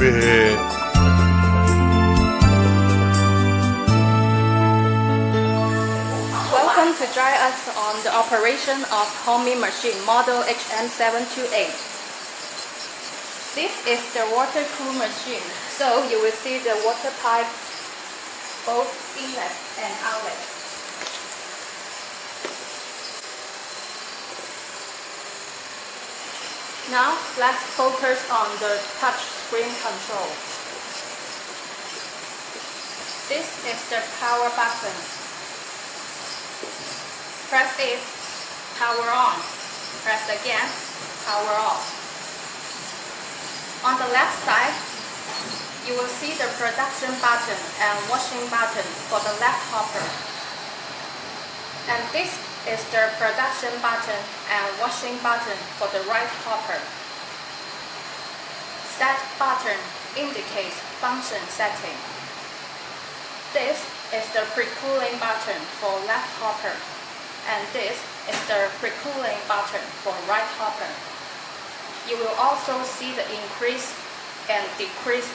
bit. Welcome to join us on the operation of homemade machine model HM728. This is the water cool machine, so you will see the water pipe, both inlet and outlet. Now let's focus on the touch screen control. This is the power button. Press it, power on. Press again, power off. On the left side, you will see the production button and washing button for the left hopper. And this is the production button and washing button for the right hopper. Set button indicates function setting. This is the pre-cooling button for left hopper. And this is the pre-cooling button for right hopper. You will also see the increase and decrease